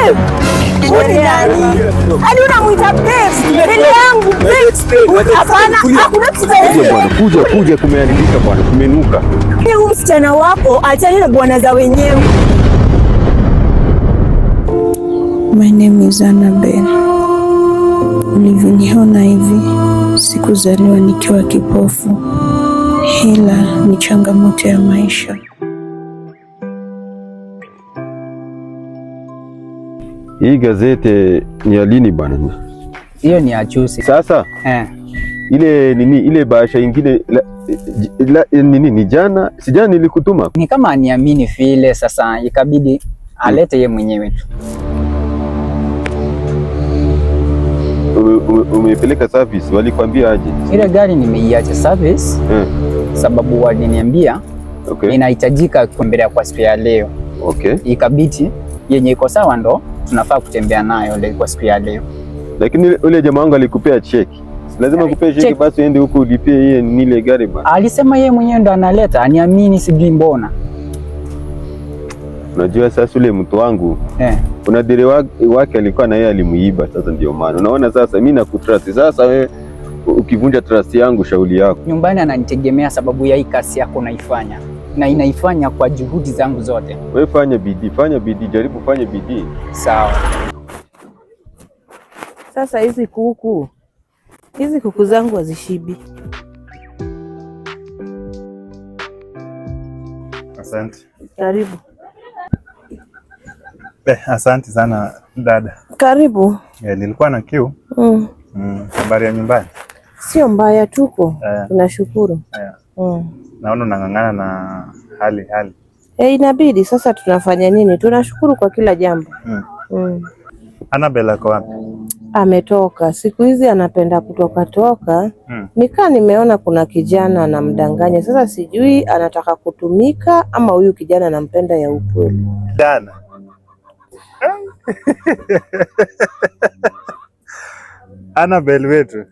babe. Uni nani? Hadi unamuita babe. Mbele yangu babe. Hapana, hakuna kitu. Kuja kumeharibika bwana, kumenuka. Huyu msichana wako achana na bwana za wenyewe. My name is Annabel. Ulivyoniona hivi, sikuzaliwa nikiwa kipofu, ila ni changamoto ya maisha. Hii gazeti ni ya lini bwana? Hiyo ni ya juzi. Sasa ile nini, ile bahasha ingine nini ni jana, sijana nilikutuma. Ni kama aniamini vile, sasa ikabidi alete ye mwenyewe tu. Umepeleka service, walikwambia aje? Ile gari nimeiacha service sababu waliniambia inahitajika kumbelea kwa siku ya leo. Ikabidi yenye iko sawa ndo tunafaa kutembea nayo leo kwa siku ya leo. Lakini ule jamaa wangu alikupea cheki. Lazima kupea cheki basi uende huko ulipie yeye ni ile gari bwana. Alisema yeye mwenyewe ndo analeta, aniamini sijui mbona. Unajua sasa ule mtu wangu kuna dere wake alikuwa na yeye alimuiba, sasa ndio maana. Unaona sasa mimi nakutrust. Sasa wewe ukivunja trust yangu shauri yako. Nyumbani ananitegemea sababu ya hii kazi yako naifanya. Na inaifanya kwa juhudi zangu zote. Wewe fanya bidii, jaribu fanya bidii. Sawa. Sasa hizi kuku zangu hazishibi. Asante. Karibu. Asante sana dada. Karibu. Nilikuwa na kiu. Habari ya nyumbani? Sio mbaya, tuko. Tunashukuru. Naona unang'ang'ana na hali. Inabidi sasa, tunafanya nini? Tunashukuru kwa kila jambo. Annabel ako wapi? Ametoka. Siku hizi anapenda kutoka. Nikaa nimeona kuna kijana anamdanganya. Sasa sijui anataka kutumika ama huyu kijana anampenda ya ukweli. Dana. Annabel wetu.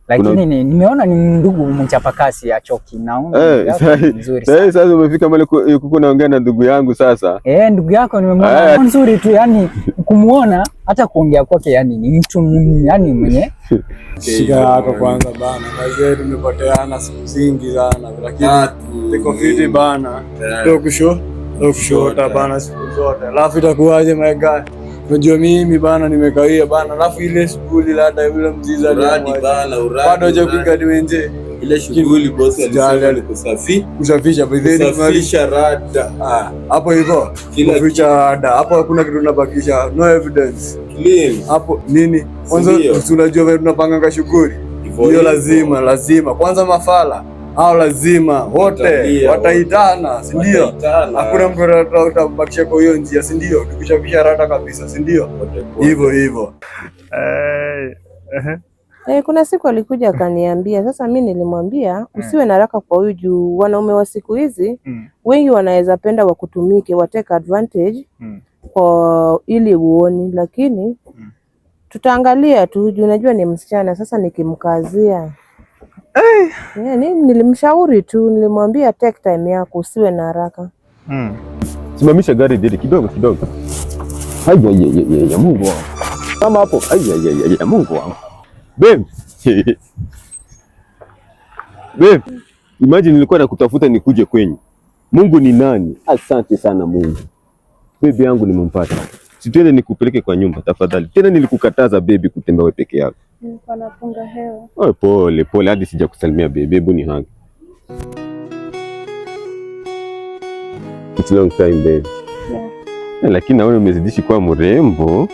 Lakini nimeona ni ndugu mchapakazi ya choki, naona nzuri sana. Sasa umefika mahali kuko naongea na ndugu yangu sasa. Ndugu yako nimemwona nzuri tu, yani kumuona hata kuongea kwake, yani ni mtu yani mwenye shika yako kwanza bana. Kazi tumepoteana siku zingi sana, lakini niko fiti bana. Ndio kushota bana siku zote. Alafu itakuwaje my guy? Unajua mimi bana nimekawia bana, alafu ile shughuli labda yule mziza uradi bana, bado haja kugadi wenje ile shughuli boss alisema kusafisha bidheni kusafisha rada hapo hivyo, kusafisha rada hapo, hakuna kitu tunabakisha, no evidence clean hapo nini. Kwanza tunajua wewe tunapanga shughuli hiyo, lazima kwanza mafala hao lazima wote wataitana, si ndio? Hakuna mtu atabakisha kwa hiyo njia, si ndio? Tukishafisha rada kabisa, si ndio? Hivyo. Kuna siku alikuja akaniambia, sasa mimi nilimwambia usiwe na haraka kwa huyu juu wanaume wa siku hizi wengi wanaweza penda wakutumike, wa take advantage kwa ili uone, lakini tutaangalia tu juu unajua ni msichana. Sasa nikimkazia nilimshauri tu, nilimwambia take time yako, usiwe na haraka. Simamisha gari dili kidogo. Ya Mungu wangu. Kama hapo. Ya Mungu wangu. Babe. Babe, imagine nilikuwa nakutafuta nikuje kwenyu. Mungu ni nani? Asante sana Mungu. Baby yangu nimempata. Sitwende nikupeleke kwa nyumba tafadhali. Tena nilikukataza baby kutembea wewe peke yako. Nilikuwa napunga hewa. Pole hadi sijakusalimia baby. Hebu ni hug. It's long time baby. Lakini naona umezidishi kwa mrembo.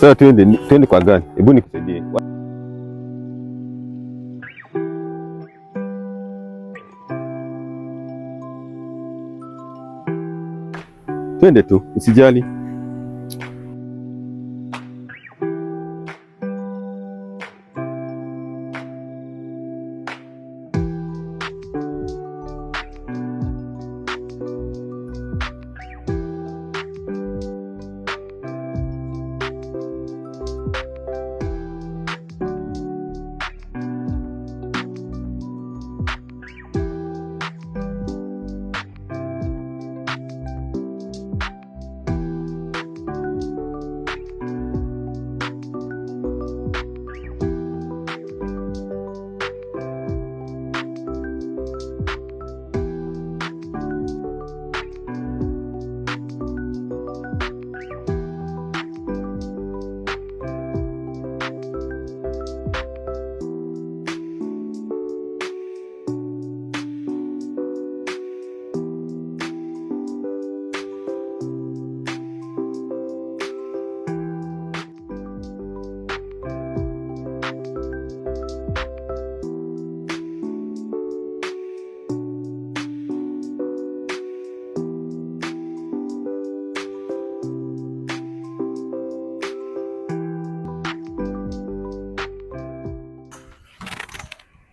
Sasa twende kwa gani? Hebu nikusaidie. Twende tu, usijali.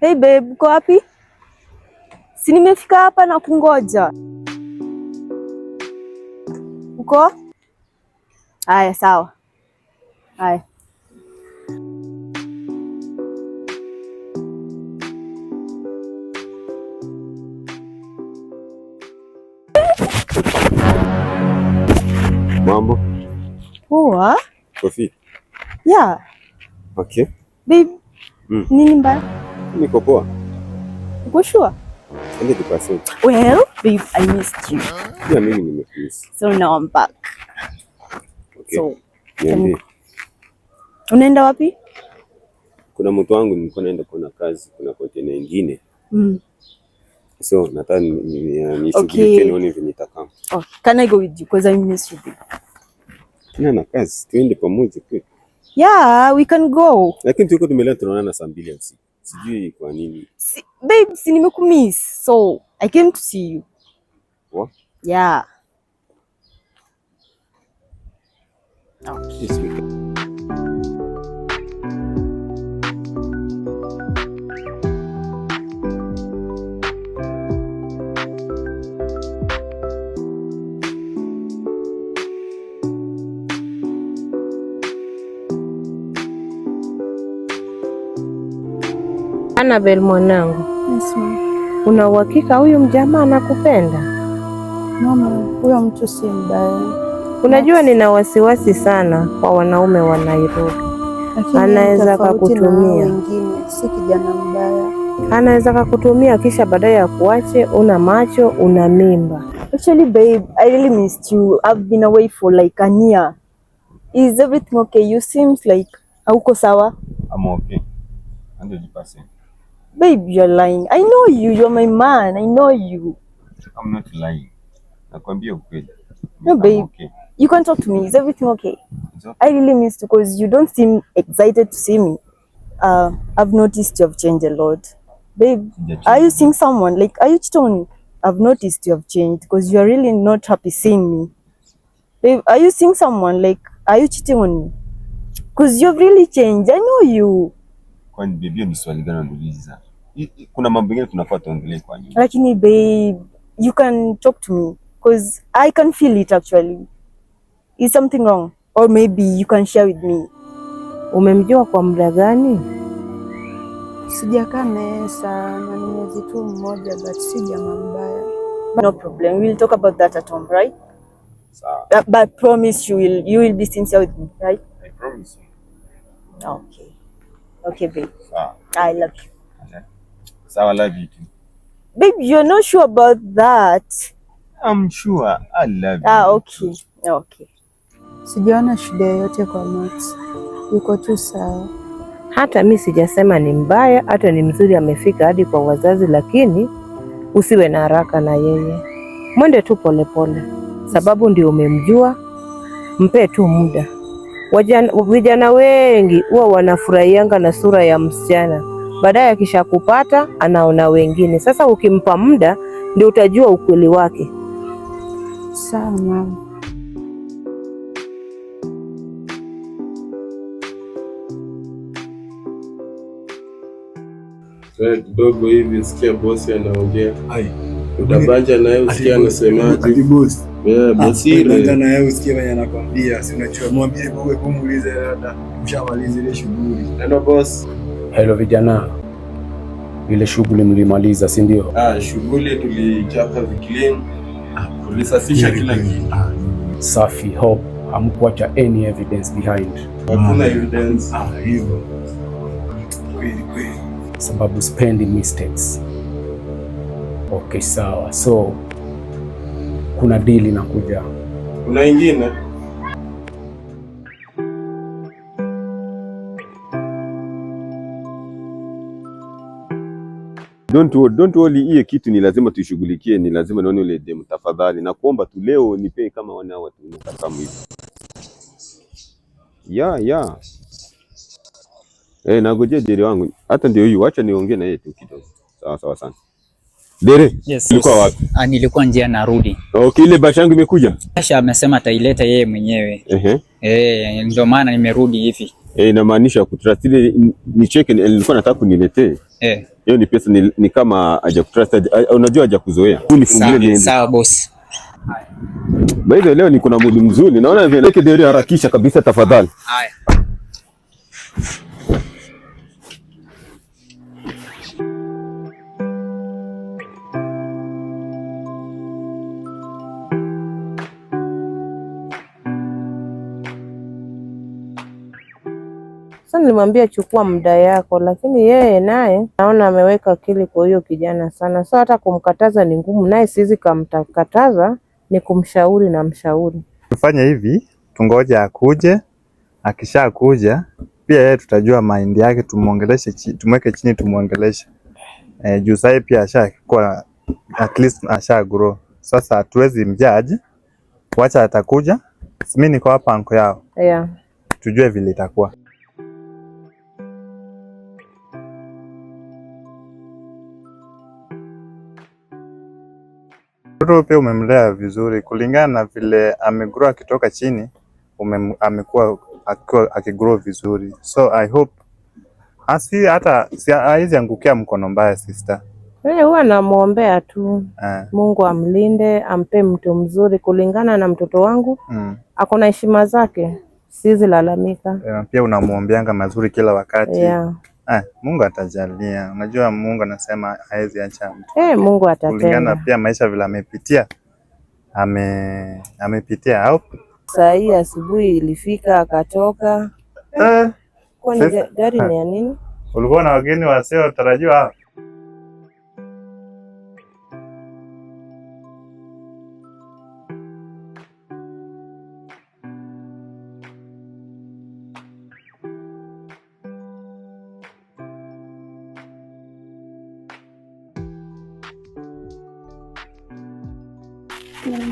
Hey babe, uko wapi? Si nimefika hapa na kungoja. Uko? Haya, sawa. Haya. Mambo? Poa? Kofi? Yeah. Okay. Babe, nini mbaya? Niko poa. Uko sure? 100%. Well, babe, I missed you. Pia mimi nimekumiss. So now I'm back. Okay. So, Niambie. Unaenda wapi? Kuna mtu wangu nilikuwa naenda kuona kazi, kuna container nyingine. So nataka nishughulikie nione vile nitakam. Oh, can I go with you because I miss you? Na kazi tuende pamoja kweli. Yeah, we can go. Lakini tuko tumelala tunaonana saa 2 usiku. Sijui kwa nini. Babe, si nimekumiss. So, I came to see you. What? Yeah. Okay. Yes, we can. Annabel mwanangu. Yes, mama. Una uhakika huyu mjamaa anakupenda? Mama, huyo mtu si mbaya. Unajua nina wasiwasi sana kwa wanaume wa Nairobi. Anaweza kukutumia. Wengine si kijana mbaya. Anaweza kukutumia kisha baadaye ya kuache una macho, una mimba. Actually, babe, I really missed you. I've been away for like a year. Is everything okay? You seems like hauko sawa. I'm okay. 100%. Babe, you're lying. I know you. You're my man. I know you. I'm not lying. Nakwambia ukweli. No, babe. Okay. You can talk to me. Is everything okay? It's okay. I really missed you because you don't seem excited to see me. I've noticed you have changed a lot. Babe, are you seeing someone? Like, are you cheating on me? I've noticed you have changed because you are really not happy seeing me. Babe, are you seeing someone? Like, are you cheating on me? Because you've really changed. I know you. Kwani baby ni swali gani unauliza? Kuna mambo mengine tunafaa tuongelee kwa nyuma. Lakini babe, you can talk to me because I can feel it actually. Is something wrong? Or maybe you can share with me. Umemjua kwa muda gani? Sijakaa naye sana, ni mwezi tu mmoja, but si jamaa mbaya. No problem. We'll talk about that at home, right? Sawa. But promise you will be sincere with me, right? I promise you. Okay. Okay, babe. Sawa. I love you. Sawa, I love you too. Babe, you're not sure about that. I'm sure. I love you. Okay. Okay. Sijaona shida yoyote kwa Max. Yuko tu sawa. Hata mi sijasema ni mbaya, hata ni mzuri, amefika hadi kwa wazazi, lakini usiwe na haraka na yeye. Mwende tu polepole. Sababu ndio umemjua. Mpe tu muda. Vijana wengi huwa wanafurahianga na sura ya msichana. Baadaye akishakupata anaona wengine. Sasa ukimpa muda ndio utajua ukweli wake. Sawa mama. Kidogo hivi sikia bosi anaongea. Utabanja naye usikia anasemaje? Bosi. Bosi Utabanja naye usikia mwenye anakwambia. Si unachua mwambie wewe kumuulize dada. Mshamaliza ile shughuli. Ndio boss. Hello vijana. Ile shughuli mlimaliza, si ndio? Shughuli tulichapa clean. Tulisafisha kila kitu. Safi. Hope hamkuacha any evidence behind. Hakuna evidence. Hivyo. Kweli. Sababu spendi mistakes. Okay, sawa. So kuna deal inakuja. Kuna ingine? Don't worry, hiyo kitu ni lazima tushughulikie, ni lazima naone ule demu. Tafadhali nakuomba tu leo nipe kama wana watu kama hivi. Yeah. Nagojea dere wangu. Hata ndio huyu, acha niongee na yeye tu kidogo. Sawa sana. Dere, yes, ulikuwa wapi? Nilikuwa njia narudi. Okay, ile basha yangu imekuja. Basha amesema ataileta yeye mwenyewe. Ndio maana nimerudi hivi. Inamaanisha kutrust ile ni cheki nilikuwa nataka kuniletee. Hiyo ni pesa ni kama hajakutrust, unajua hajakuzoea. Unifungie niende. Sawa boss. Baada leo niko na mood mzuri. Naona vile ndio harakisha kabisa tafadhali. Haya. Sasa nilimwambia chukua muda yako, lakini yeye naye naona ameweka akili kwa hiyo kijana sana. Sasa hata kumkataza ni ngumu, naye siwezi kumkataza, ni kumshauri na mshauri. Tufanye hivi, tungoje akuje, akishakuja pia yeye tutajua mind yake, tumuongeleshe, tumweke chini tumuongeleshe. Juu sasa pia ashakuwa at least asha grow. Sasa hatuwezi mjudge. Wacha atakuja. Mimi niko hapa anko yao. Yeah. Tujue vile itakuwa. Mtoto pia umemlea vizuri kulingana na vile amegrow akitoka chini, amekuwa akigrow vizuri. So I hope asi hata haizi angukia mkono mbaya sister. Huwa namuombea tu. Mungu amlinde, ampe mtu mzuri kulingana na mtoto wangu. Ako na heshima zake, siwezi lalamika. Pia unamuombeanga mazuri kila wakati. Yeah. Mungu atajalia. Unajua Mungu anasema haezi acha mtu. Mungu atatenda. Kulingana pia maisha vile amepitia. Amepitia au saa hii asubuhi ilifika akatoka. Kwani gari ni ya nini? Ulikuwa na wageni wasio tarajiwa hapa?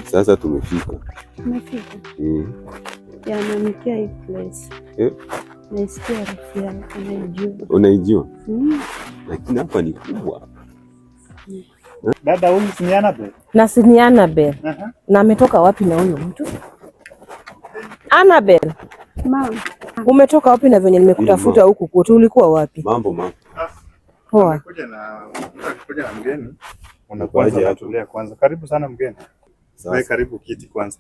Sasa tumefika. Tumefika. Nanukia hii place. Naisikia harufu yake, naijua. Unaijua? Lakini hapa ni kubwa. Dada huyu ni Annabel. Na si ni Annabel. Na ametoka wapi na huyo mtu? Annabel. Mama. Umetoka wapi na venye nimekutafuta huku kwetu, ulikuwa wapi? Mambo. Poa. Kuja na mgeni. Unakuja atulia kwanza. Karibu sana mgeni. Wewe karibu kiti kwanza.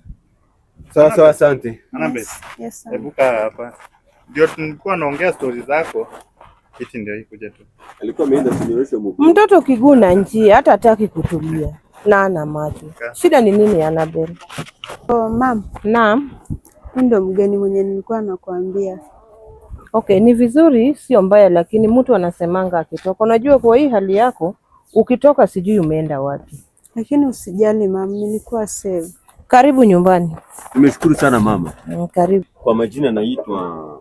Sawa, asante. Annabel. Yes. Hebu kaa hapa. Ndio tulikuwa naongea stories zako. Kiti ndio hii kuja tu. Alikuwa ameenda kunyorosha mguu. Mtoto kiguna njia hata hataki kutulia. Na ana macho. Shida ni nini Annabel? Mama. Naam. Ndio mgeni mwenye nilikuwa nakwambia. Okay, ni vizuri, sio mbaya, lakini mtu anasemanga akitoka. Unajua kwa hii hali yako, ukitoka sijui umeenda wapi. Lakini usijali mama, nilikuwa safe. Karibu nyumbani. Nimeshukuru sana mama. Karibu. Kwa majina naitwa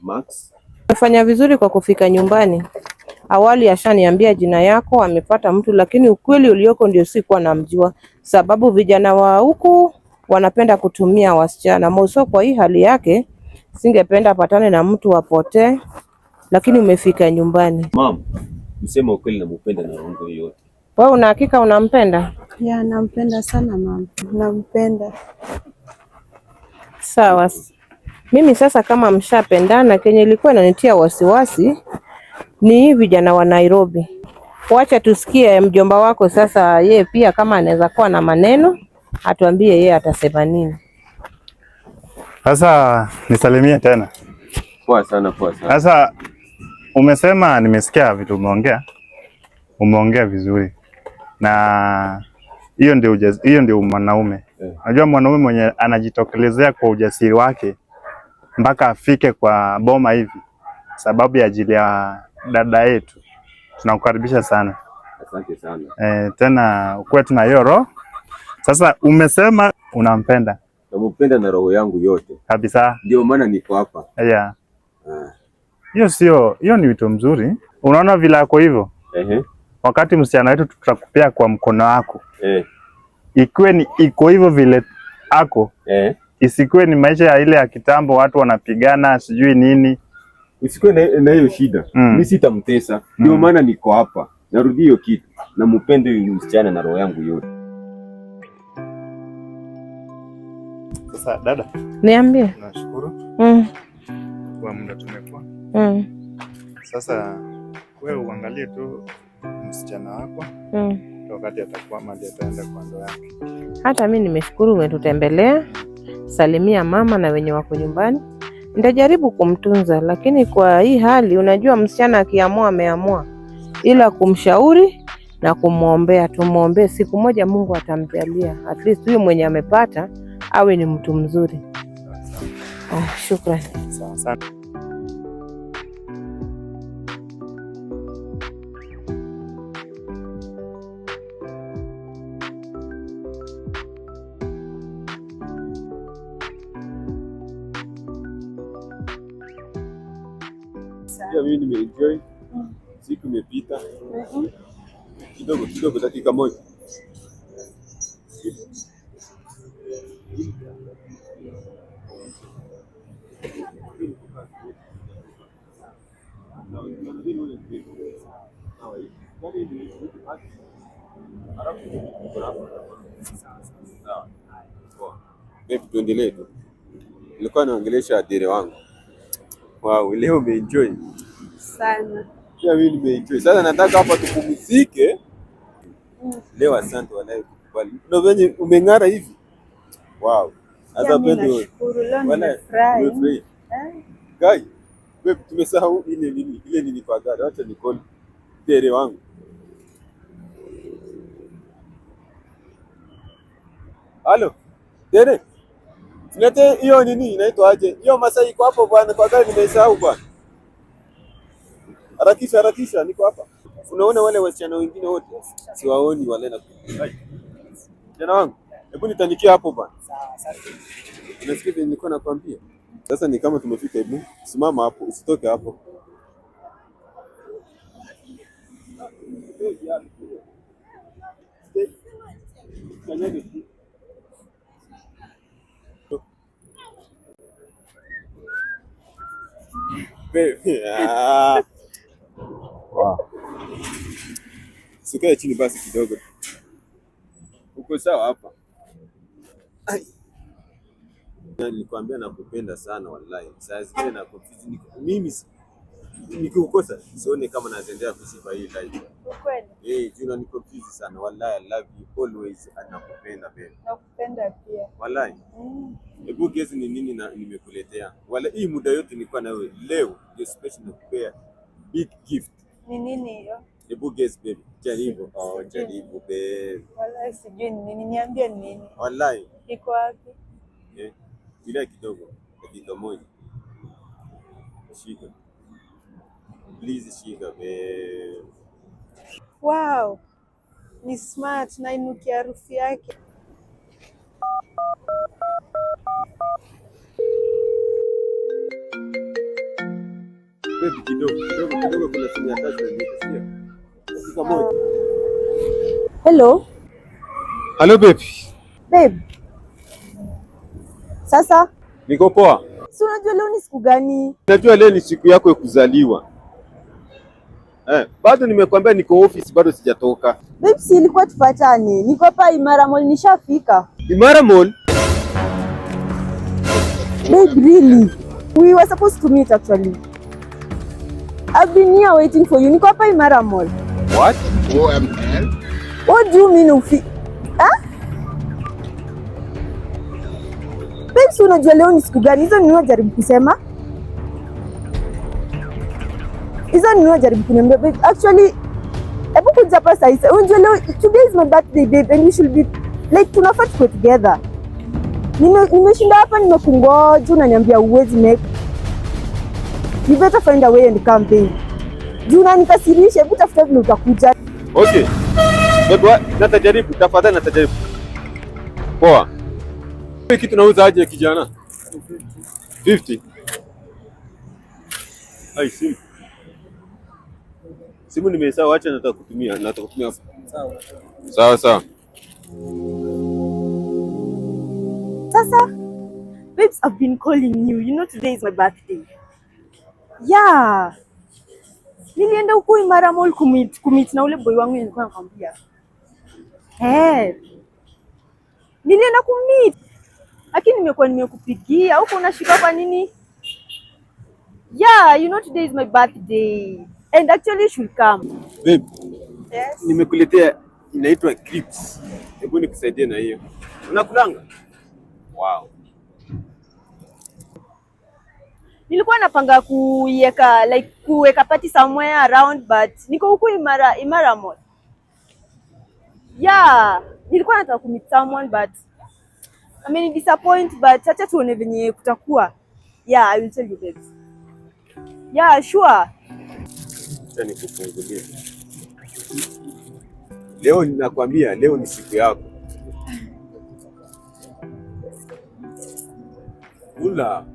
Max. Umefanya vizuri kwa kufika nyumbani. Awali ashaniambia jina yako, amepata mtu, lakini ukweli ulioko ndio sikuwa namjua. Sababu vijana wa huku wanapenda kutumia wasichana. Moso kwa hii hali yake, singependa patane na mtu apotee, lakini umefika nyumbani. Mama, msema ukweli nampenda na roho yote. Wewe una hakika unampenda? Ya, nampenda sana mama. Nampenda. Sawa. Mimi sasa kama mshapendana, kenye ilikuwa inanitia wasiwasi ni vijana wa Nairobi. Wacha tusikie mjomba wako sasa, ye pia kama anaweza kuwa na maneno, atuambie yeye atasema nini. Sasa nisalimie tena. Poa sana. Sasa umesema, nimesikia vitu umeongea vizuri. Na hiyo ndio mwanaume. Unajua mwanaume mwenye anajitokelezea kwa ujasiri wake mpaka afike kwa boma hivi sababu ya ajili ya dada yetu. Tunakukaribisha sana. Asante sana. Tena ukwe tuna hiyo roho. Sasa umesema unampenda. Nampenda na roho yangu yote. Kabisa. Ndio maana niko hapa. Yeah. Hiyo ni vitu mzuri. Unaona vile ako hivyo? Wakati msichana wetu tutakupea kwa mkono wako. Ikiwe ni iko hivyo vile ako. Isikuwe ni maisha ya ile ya kitambo watu wanapigana sijui nini. Isikuwe na hiyo shida. Mimi sitamtesa. Ndio maana niko hapa. Narudi hiyo kitu. Nampenda huyu msichana na roho yangu yote. Sasa dada. Niambie. Nashukuru. kwa muda tumekuwa. Sasa wewe uangalie tu msichana wako wakati atakuwa mali ataenda kwa ndoa yake. Hata mimi nimeshukuru umetutembelea. Salimia mama na wenye wako nyumbani. Nitajaribu kumtunza, lakini kwa hii hali unajua msichana akiamua ameamua, ila kumshauri na kumwombea. Tumuombee, siku moja Mungu atamjalia at least huyu mwenye amepata awe ni mtu mzuri. Shukrani. Sawa. Mimi nimeenjoy. Siku imepita. Kidogo dakika moja. Tuendelee tu. Nilikuwa naongelesha adire wangu. Wow, leo umeenjoy Sana. Pia mimi nimeenjoy. Sasa nataka hapa tupumzike. Leo asante walahi kukubali. Ndio venye umeng'ara hivi. Wow. Sasa pendo. Nimefurahi. Guy, wewe tumesahau ile nini kwa gari. Acha nikoli tere wangu. Halo. Tere. Silete hiyo nini inaitwa aje? Hiyo Masai iko hapo bwana, kwa gari nimesahau bwana. Harakisha niko hapa. Unaona wale wasichana wengine wote siwaoni wale na. Jana wangu, hebu nitanikia hapo bwana. Sawa. Unasikia nilikuwa nakwambia. Sasa ni kama tumefika, hebu simama hapo, usitoke hapo. Wow. Sikae chini basi kidogo. Uko sawa hapa? Nilikwambia nakupenda sana wallahi. Sasa zile na confuse mimi nikikukosa sione kama naendelea kusifa hii life. Ukweli? Juna ni confuse sana wallahi. I love you always. Nakupenda baby. Nakupenda pia. Wallahi. Hebu guess ni nini na nimekuletea. Wala hii muda yote nilikuwa na wewe. Leo ndio special nakupea big gift. Ni nini hiyo? Hebu guess baby. Jaribu. Jaribu baby. Wallahi sijui ni nini. Niambie ni nini. Wallahi. Iko wapi? Bila kidogo. Dakika moja. Shika. Please shika baby. Wow. Ni smart na inukia harufu yake. Baby kidogo kuna simu ya kazi ndio. Dakika moja. Hello. Hello baby. Babe. Sasa? Niko poa. Si unajua leo ni siku gani? Najua leo ni siku yako ya kuzaliwa. Bado nimekwambia niko office bado sijatoka. Babe, si ilikuwa tufuatane. Niko hapa Imara Mall nishafika. Imara Mall? Babe, really? We were supposed to meet actually. I've been here waiting for you. Niko hapa Imara Mall. What? OML? What do you mean Babe, si unajua leo ni siku gani? Hizo ni unajaribu kusema? Hizo ni unajaribu kuniambia babe. Actually, hebu kuja hapa sasa. Unajua leo today is my birthday babe and we should be like tunafaa tuko together. Nimeshinda hapa nimekungoja unaniambia uwezi make. You better find a way and come babe. Juna nikasirisha, hebu tafuta vile utakuja. Okay. Babe, natajaribu, tafadhali natajaribu. Poa. Hii kitu nauza aje kijana? 50. Ai simu. Simu nimesahau, acha natakutumia hapo. Sawa. Sawa. Sasa, babes, I've been calling you. You know today is my birthday. Yeah. Nilienda huko Imara Mall kumit na ule boy wangu nilikuwa nakwambia. Nilienda kumit. Lakini nimekupigia huko unashika kwa nini? Yeah, you know today is my birthday. And actually you should come. Babe. Yes. Nimekuletea inaitwa crips. Hebu nikusaidie na hiyo. Unakulanga? Wow. Nilikuwa napanga kuweka party somewhere around, but niko huku Imara Mall. Yeah, nilikuwa nataka kumeet someone but I mean disappoint, but acha tuone venye kutakuwa. Yeah, I will tell you guys. Yeah, sure. Acha nikufungulie. Leo ninakwambia leo ni siku yako. Ula.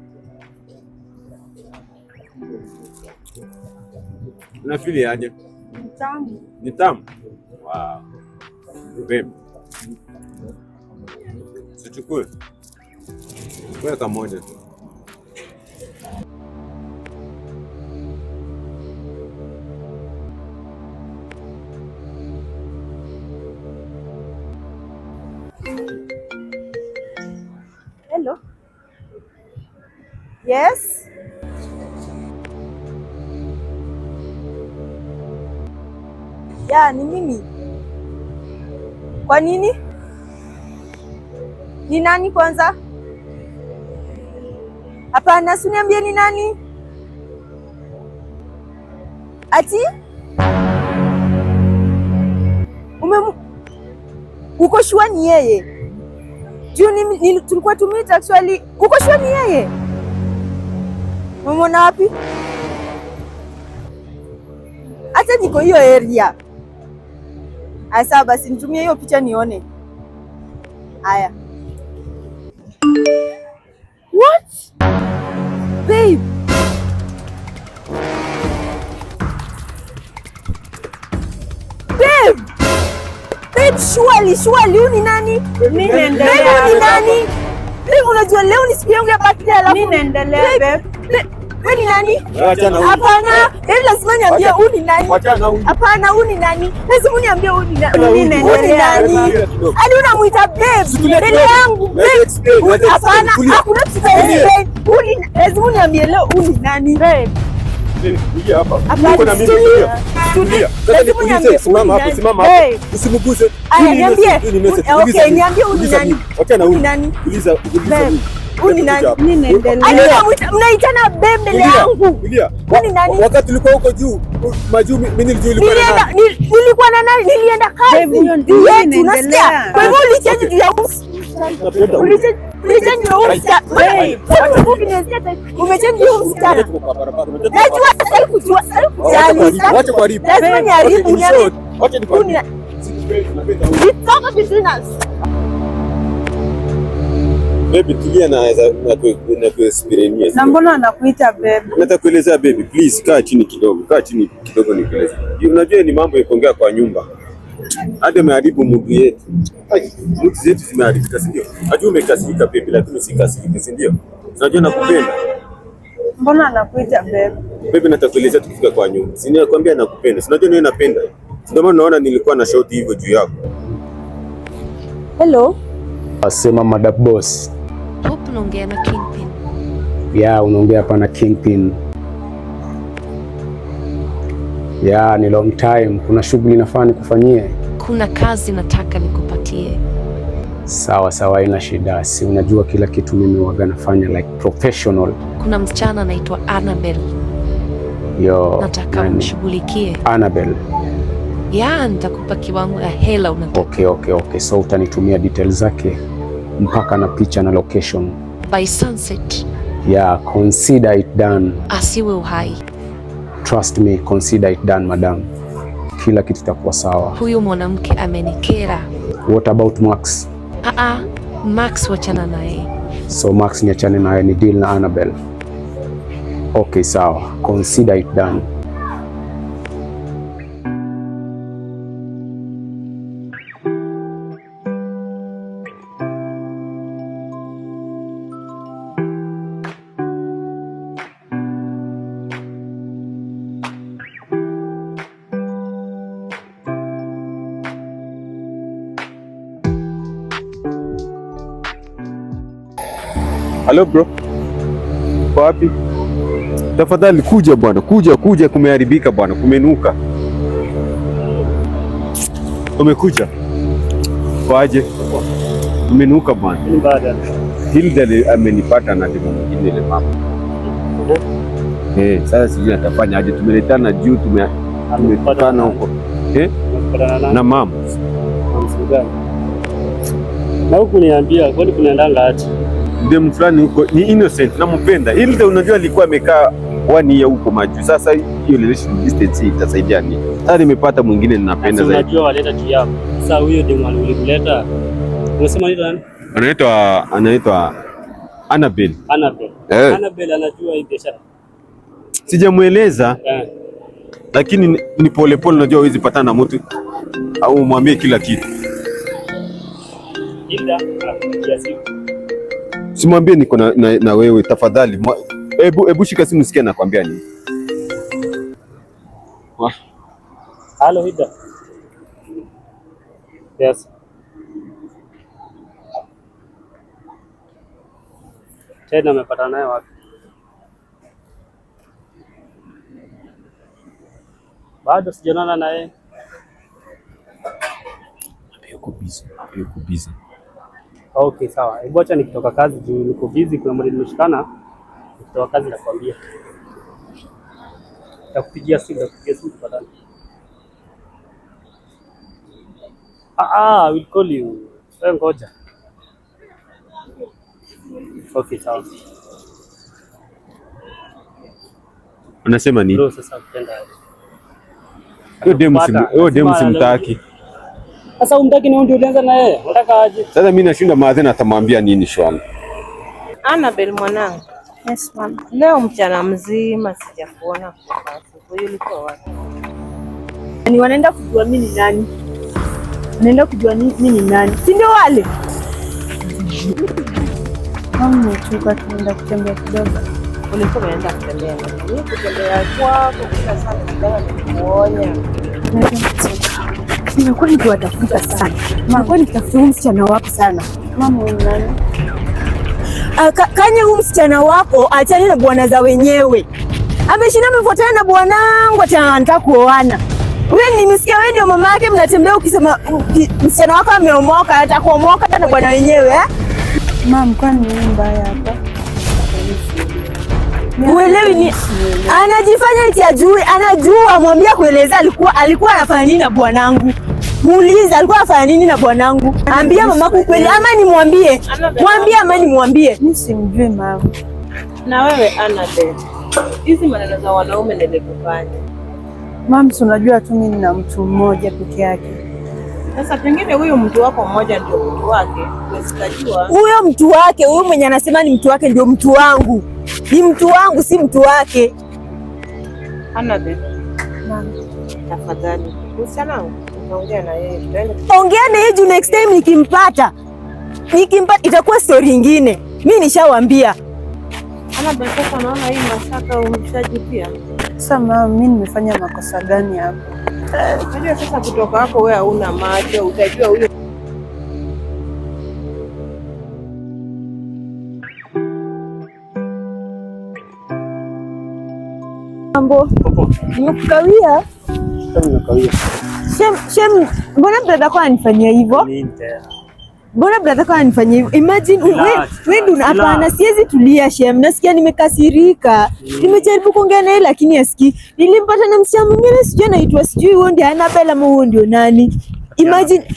Unafili aje? Tamu. Ni tamu? Wow. Babe. Sichukue. Weka moja tu. Hello. Yes. Yeah, ni mimi. Kwa nini? Ni nani kwanza? Hapana, usiniambie ni nani. Ati? Uko sure ni yeye? Juu tulikuwa tumita actually. Uko sure ni yeye? Umeona wapi? Hata niko hiyo area. Asa basi nitumie hiyo picha nione. Haya. What? Babe. Babe. Babe, surely huyu ni nani? Mimi naendelea. Babe, ni nani? Babe, unajua leo ni siku yangu ya birthday alafu mimi naendelea babe. Wewe ni nani? Achana huyu. Hapana, lazima niambie huyu ni nani? Hapana, huyu ni nani? Lazima niambie huyu ni nani? Mimi naendelea. Hadi unamuita babe mbele yangu. Hapana, hakuna kitu cha explain. Lazima niambie leo huyu ni nani? Babe. Kuja hapa. Hapana, Uko na mimi tulia. Tulia. Sasa nikuulize, simama hapo, simama hapo. Usimguze. Aya, niambie. Okay, niambie huyu ni nani? Achana huyu. Nani? Uliza. Huyu ni nani? Mimi naendelea. Mnaitana babe mbele yangu. Kulia. Huyu ni nani? Wakati tulikuwa huko juu, majuu mimi nilijua ulikuwa na nani? Nilikuwa na nani? Nilienda kazi. Babe, huyo ndio Yetu, unasikia? Kwa hivyo ulichange juu ya ulichange juu ya msichana. Umechange juu ya msichana. Najua sasa kujua. Wacha kuharibu. Lazima niharibu. Wacha nikuharibu. Talk between us. Baby, tulia na kuexplain. Na mbona anakuita babe? Nataka kueleza baby, please kaa chini kidogo. Kaa chini kidogo nikueleze. Unajua ni mambo ya kuongea kwa nyumba. Hata umeharibu mudu yetu. Mudu zetu zimeharibika, si ndio? Najua umekasirika baby, lakini usikasirike, si ndio? Unajua nakupenda. Mbona anakuita babe? Baby, nataka kueleza tukifika kwa nyumba. Si ninakwambia nakupenda. Si unajua wewe napenda. Ndio maana unaona nilikuwa na shout hivyo juu yako. Hello. Asema madam boss. Hope unaongea na Kingpin. Ya, unaongea hapa na Kingpin. Ya, ni long time. Kuna shughuli nafaa nikufanyie? Kuna kazi nataka nikupatie. Sawa sawa, haina shida. Si unajua kila kitu mimi waga nafanya like professional. Kuna msichana anaitwa Annabelle. Yo, nataka umshughulikie. Annabelle. Ya, nitakupa kiwango ya hela unataka. Okay. So utanitumia details zake mpaka na picha na location. By sunset. Yeah, consider it done. Asiwe uhai. Trust me, consider it done, madam. Kila kitu kitakuwa sawa. Huyu mwanamke amenikera. What about Max? Max wachana naye. So Max niachane naye, ni deal na Annabelle. Okay, sawa. Consider it done. Hello bro. Wapi? Tafadhali kuja bwana, kuja, kumeharibika bwana, kumenuka. Umekuja waje? Umenuka bwana. Hilda amenipata na demo mwingine ile mama. Sasa sijui atafanya aje, tumeletana juu, tumepatana huko na mama. Na huku niambia, kwani kunaendanga aje? Demu fulani huko ni innocent, nampenda. Hilda unajua alikuwa amekaa 1 year huko maju. Sasa hiyo relation distance itasaidia nini? Sasa nimepata mwingine ninapenda zaidi. Unajua waleta juu yako. Sasa huyo demu alimleta. Unasema nini nani? Anaitwa Annabel. Annabel anajua hii biashara. Sijamueleza. Lakini ni polepole, unajua huwezi patana na mtu au mwambie kila kitu. Hilda anakupigia simu. Simwambie niko na wewe tafadhali. Hebu shika simu sikia nakwambia nini. Hello Hilda. Yes. Tena umepata naye wapi? Bado sijaonana naye. Yuko busy. Okay, sawa. Hebu acha nikitoka kazi juu niko busy, kuna mwili nimeshikana. Nikitoka kazi nakwambia. Nitakupigia simu tupatane. I will call you. Wewe ngoja. Okay, sawa. Unasema nini? Bro, sasa upenda. Huyo demu simtaki. Sasa umtaki ni ndio ulianza na yeye. Unataka aje? Sasa mimi nashinda maadhena atamwambia nini shwangu. Annabel mwanangu. Yes, mama. Leo mchana mzima sijakuona kwa kazi. Wewe ulikuwa wapi? Ni wanaenda kujua mimi ni nani? Wanaenda kujua mimi ni nani? Si ndio wale? Mama, tunaenda kutembea kidogo. Ulikuwa unaenda kutembea na mimi kutembea kwako kila saa ndio nikuonya. Nimekuwa nikiwatafuta sana. Nimekuwa nikitafuta msichana wako sana. Mama, ni nani? Kanye huyu msichana wako achane na bwana za wenyewe. Ameshinda amefuatana na bwanangu hata anataka kuoana. Wewe nimesikia wewe ndio mama yake, mnatembea ukisema msichana wako ameomoka, hata kuomoka na bwana wenyewe Mama, kwani nini mbaya hapa? Uelewi ni anajifanya eti ajui, anajua, mwambie kueleza alikuwa anafanya nini na bwanangu. Muulize alikuwa anafanya nini na bwanangu. Ambia mamako kweli ama nimwambie? Mwambie ama nimwambie? Mimi simjui mama. Na wewe Annabel, hizi maneno za wanaume nilikufanya. Mama, unajua tu mimi na mtu mmoja peke yake. Sasa pengine huyo mtu wako mmoja ndio mtu wake. Usikajua. Huyo mtu wake, huyo mwenye anasema ni mtu wake ndio mtu wangu. Ni mtu wangu, si mtu wake. Annabel. Mama, tafadhali. Usianangu. Ongea na yeye. Ongea na yeye juu next time nikimpata itakuwa story nyingine. Mimi nishawaambia. Annabel, sasa naona hii mashaka umeshajipia. Sasa mama, mimi nimefanya makosa gani hapo? Unajua sasa kutoka hapo wewe hauna macho, utajua huyo. Mambo. Nimekawia. Shem, mbona brother kwa anifanyia hivyo? Mbona brother kwa anifanyia hivyo? Imagine wewe ndio hapana, siwezi tulia Shem. Nasikia nimekasirika. Nimejaribu kuongea naye lakini hasikii. Nilimpata na msichana mwingine sijui anaitwa sijui huyo ndiye Annabel ama huyo ndio nani? Imagine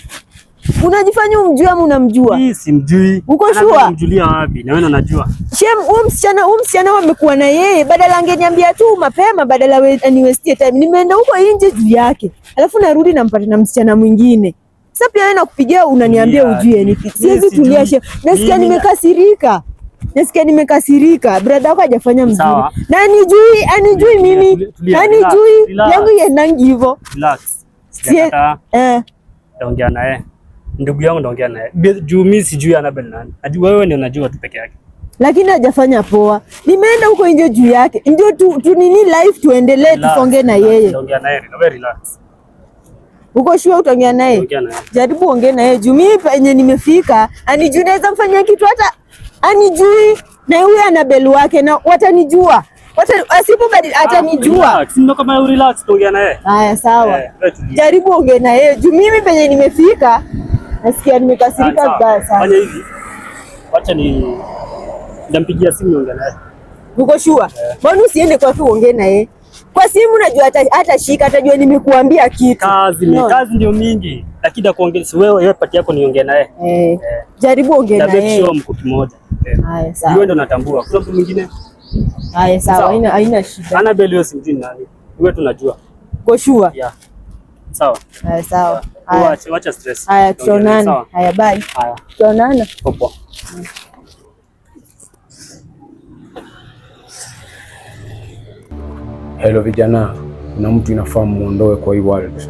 unajifanya umjui ama unamjua? Mimi simjui. Uko sure? Unamjulia wapi? Na wewe unajua. Shem, huyo msichana wamekuwa na yeye, badala angeniambia tu mapema, badala ni waste time. Nimeenda huko nje juu yake. Alafu narudi nampata na msichana mwingine. Sasa pia wewe nakupigia unaniambia ujue ni siwezi tulia Shem. Nasikia nimekasirika. Brother wako hajafanya mzuri. Na anijui mimi. Anijui. Yangu yendangi hivyo. Relax. Ongea naye. Ndugu yangu naongea naye. Juu mimi sijui Annabel nani. Wewe ndio unajua tu peke yake. Lakini hajafanya poa. Nimeenda huko nje juu yake. Ndio tu nini life tuendelee tusonge na yeye. Ongea naye, relax. Uko sure utaongea naye? Jaribu ongea naye. Juu mimi penye nimefika, anijui naweza mfanyia kitu hata anijui na huyu Annabel wake na watanijua. Wacha asipobadilika atanijua. Ndio kama relax tuongea naye. Haya sawa. Jaribu ongea na yeye. Juu mimi penye nimefika nasikia nimekasirika vibaya sana. Fanya hivi. Wacha ndampigia simu ongea naye. Uko sure? Mbona usiende kwa tu ongea na yeye? Kwa simu najua hata shika atajua nimekuambia kitu. Kazi ndio mingi. Lakini da kuongea si wewe pati yako niongee naye. Jaribu ongea na yeye. Ndio mko kimoja. Haya sawa. Wewe ndio unatambua. Kuna mtu mwingine? Haya sawa, haina shida. Annabelle yeye simjui nani. Wewe tunajua. Uko sure? Yeah. Sawa. Haya sawa. Wacha stress. Haya tuonane. Haya bye. Haya. Tuonane. Popo. Hello vijana, kuna mtu inafaa muondoe kwa hii world.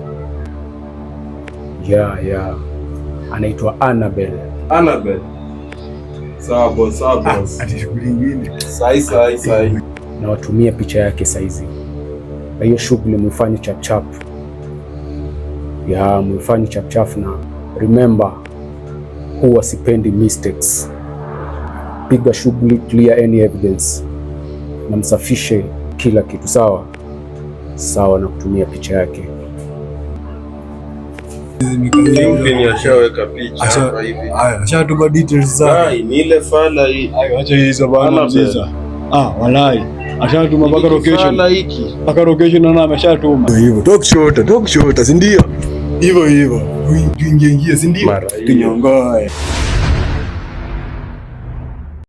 Yeah. Anaitwa Annabelle. Annabelle. Sawa boss. Ati shughuli nyingine. Sahi. Na watumia picha yake saizi. Na hiyo shughuli mfanye chap. Yeah, mfanye chap na remember, huwa sipendi mistakes. Piga shughuli, clear any evidence. Na msafishe kila kitu sawa na kutumia picha yake. Mimi ashaweka picha hapa hivi. Haya, ashatuma details zake. Ni ile fala hii. Acha hizo bana mziza. Walai. Ashatuma mpaka location. Fala hiki. Mpaka location na ameshatuma. Hivyo. Talk short, si ndio? Hivyo. Tuingie, si ndio? Tunyongoe.